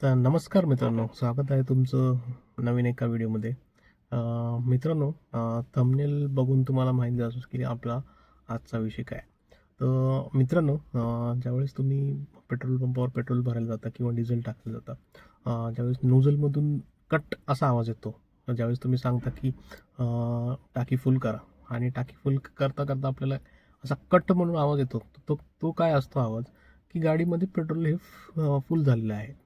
तर नमस्कार मित्रांनो, स्वागत आहे तुमचं नवीन एका व्हिडिओमध्ये. मित्रांनो, थंबनेल बघून तुम्हाला माहिती असू की आपला आजचा विषय काय. तर मित्रांनो, ज्यावेळेस तुम्ही पेट्रोल पंपावर पेट्रोल भरायला जाता किंवा डिझेल टाकायला जाता, ज्यावेळेस नोझलमधून कट असा आवाज येतो. ज्यावेळेस तुम्ही सांगता की टाकी फुल करा आणि टाकी फुल करता करता आपल्याला असा कट म्हणून आवाज येतो. तो तो काय असतो आवाज, की गाडीमध्ये पेट्रोल हे फुल झालेलं आहे.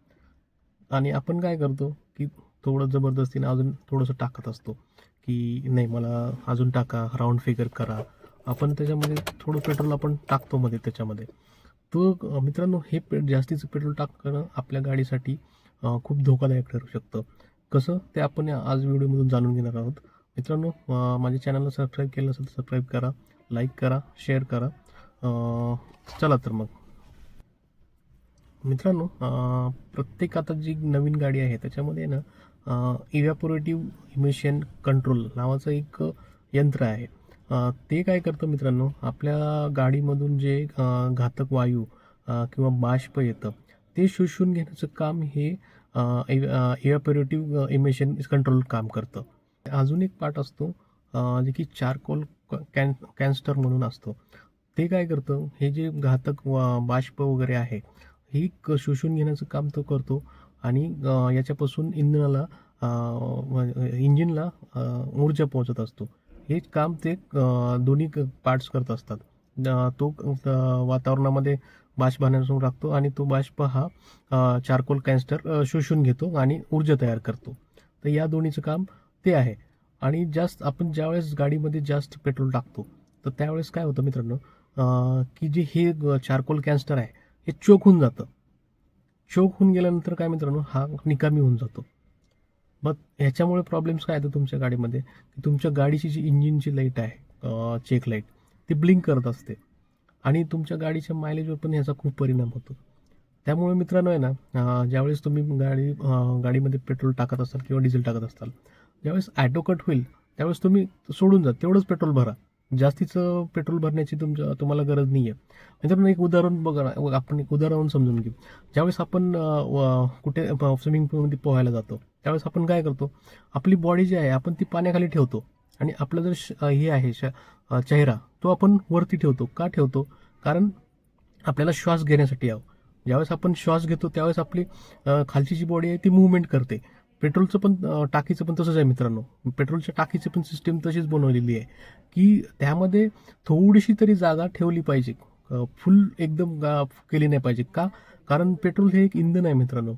आणि आपण काय करतो, की थोडं जबरदस्तीने अजून थोडंसं टाकत असतो, की नाही मला अजून टाका, राउंड फिगर करा. आपण त्याच्यामध्ये थोडं पेट्रोल आपण टाकतो मध्ये त्याच्यामध्ये. तो मित्रांनो हे जास्तीचं पेट्रोल टाकणं आपल्या गाडीसाठी खूप धोकादायक ठरू शकतं. कसं ते आपण आज व्हिडिओमधून जाणून घेणार आहोत. मित्रांनो, माझ्या चॅनलला सबस्क्राईब केलं नसेल तर सबस्क्राईब करा, लाईक करा, शेअर करा. चला तर मग. मित्रांनो, प्रत्येक आता जी नवीन गाडी आहे त्याच्यामध्ये ना इव्हॅपोरेटिव्ह इमिशन कंट्रोल नावाचं एक यंत्र आहे. ते काय करतं मित्रांनो, आपल्या गाडीमधून जे घातक वायू किंवा बाष्प येतं ते शोषून घेण्याचं काम हे इव्हॅपोरेटिव्ह इमिशन कंट्रोल काम करतं. अजून एक पार्ट असतो, जे की चारकोल कॅन्स्टर म्हणून असतो. ते काय करतं, हे जे घातक बाष्प वगैरे आहे ही शोषून घेण्याचं काम तो करतो आणि याच्यापासून इंजिनला ऊर्जा पोहोचत असतो. हे काम ते दोन्ही पार्ट्स करत असतात. तो वातावरणामध्ये बाष्प बनवून राखतो आणि तो बाष्प हा चारकोल कॅन्स्टर शोषून घेतो आणि ऊर्जा तयार करतो. तर या दोन्हीचं काम ते आहे. आणि आपण ज्यावेळेस गाडीमध्ये जास्त पेट्रोल टाकतो तर त्यावेळेस काय होतं मित्रांनो, की जे हे चारकोल कॅन्स्टर आहे हे चोक होऊन जातं. चोक होऊन गेल्यानंतर काय मित्रांनो, हा निकामी होऊन जातो. मग ह्याच्यामुळे प्रॉब्लेम्स काय येतात तुमच्या गाडीमध्ये, की तुमच्या गाडीची जी इंजिनची लाईट आहे, चेक लाईट, ती ब्लिंक करत असते आणि तुमच्या गाडीच्या मायलेजवर पण ह्याचा खूप परिणाम होतो. त्यामुळे मित्रांनो आहे ना, ज्यावेळेस तुम्ही गाडीमध्ये पेट्रोल टाकत असाल किंवा डिझेल टाकत असाल, ज्यावेळेस ॲटो कट होईल त्यावेळेस तुम्ही सोडून जा, तेवढंच पेट्रोल भरा. जास्तीचं पेट्रोल भरण्याची तुम्हाला गरज नाही आहे. मित्रांनो, एक उदाहरण बघा ना, आपण एक उदाहरण समजून घेऊ. ज्यावेळेस आपण कुठे स्विमिंग पूलमध्ये पोहायला जातो त्यावेळेस आपण काय करतो, आपली बॉडी जी आहे आपण ती पाण्याखाली ठेवतो आणि आपला जर हे आहे चेहरा तो आपण वरती ठेवतो. का ठेवतो? कारण आपल्याला श्वास घेण्यासाठी यावं. ज्यावेळेस आपण श्वास घेतो त्यावेळेस आपली खालची जी बॉडी आहे ती मूव्हमेंट करते. पेट्रोलचं पण टाकीचं पण तसंच आहे मित्रांनो. पेट्रोलच्या टाकीची पण सिस्टीम तशीच बनवलेली आहे, की त्यामध्ये थोडीशी तरी जागा ठेवली पाहिजे. फुल एकदम केली नाही पाहिजे. का? कारण पेट्रोल हे एक इंधन आहे मित्रांनो.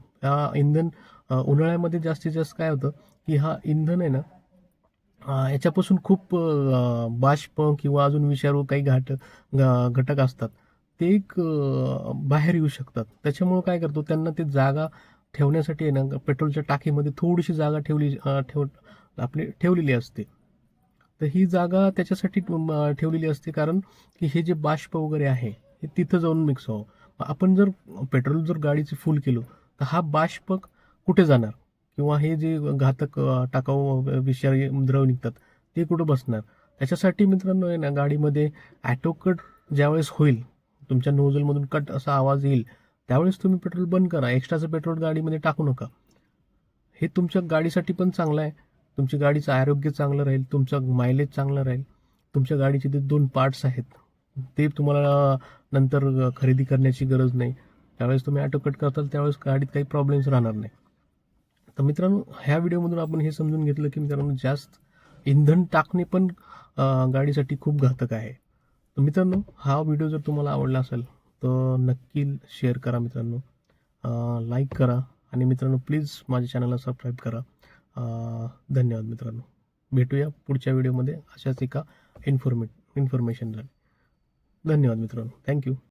इंधन उन्हाळ्यामध्ये जास्तीत जास्त काय होतं, की हा इंधन आहे ना, याच्यापासून खूप बाष्प किंवा अजून विषारू काही घटक असतात. ते एक बाहेर येऊ शकतात. त्याच्यामुळं काय करतो, त्यांना ते जागा ठेवण्यासाठी आहे ना, पेट्रोलच्या टाकीमध्ये थोडीशी जागा ठेवलेली असते. तर ही जागा त्याच्यासाठी ठेवलेली असते, कारण की हे जे बाष्प वगैरे आहे, हे तिथं जाऊन मिक्स व्हावं. आपण जर पेट्रोल जर गाडीचं फुल केलं, तर हा बाष्प कुठे जाणार? किंवा हे जे घातक टाकाऊ विषारी द्रव निघतात, ते कुठं बसणार? त्याच्यासाठी मित्रांनो आहे ना, गाडीमध्ये ऑटो कट ज्यावेळेस होईल, तुमच्या नोझलमधून कट असा आवाज येईल, त्यावेळेस तुम्ही पेट्रोल बंद करा. एक्स्ट्राचं पेट्रोल गाडीमध्ये टाकू नका. हे तुमच्या गाडीसाठी पण चांगलं आहे. तुमच्या गाडीचं आरोग्य चांगलं राहील, तुमचं मायलेज चांगलं राहील. तुमच्या गाडीचे ते 2 पार्ट्स आहेत, ते तुम्हाला नंतर खरेदी करण्याची गरज नाही. त्यावेळेस तुम्ही ऑटो कट करताल त्यावेळेस गाडीत काही प्रॉब्लेम्स राहणार नाही. तर मित्रांनो, ह्या व्हिडिओमधून आपण हे समजून घेतलं, की मित्रांनो जास्त इंधन टाकणे पण गाडीसाठी खूप घातक आहे. तर मित्रांनो, हा व्हिडिओ जर तुम्हाला आवडला असेल तर नक्की शेअर करा मित्रांनो. लाईक करा आणि मित्रांनो प्लीज माझ्या चॅनलला सबस्क्राईब करा. धन्यवाद मित्रांनो. भेटूया पुढच्या व्हिडिओमध्ये अशाच एका इन्फॉर्मेशन. धन्यवाद मित्रांनो. थँक्यू.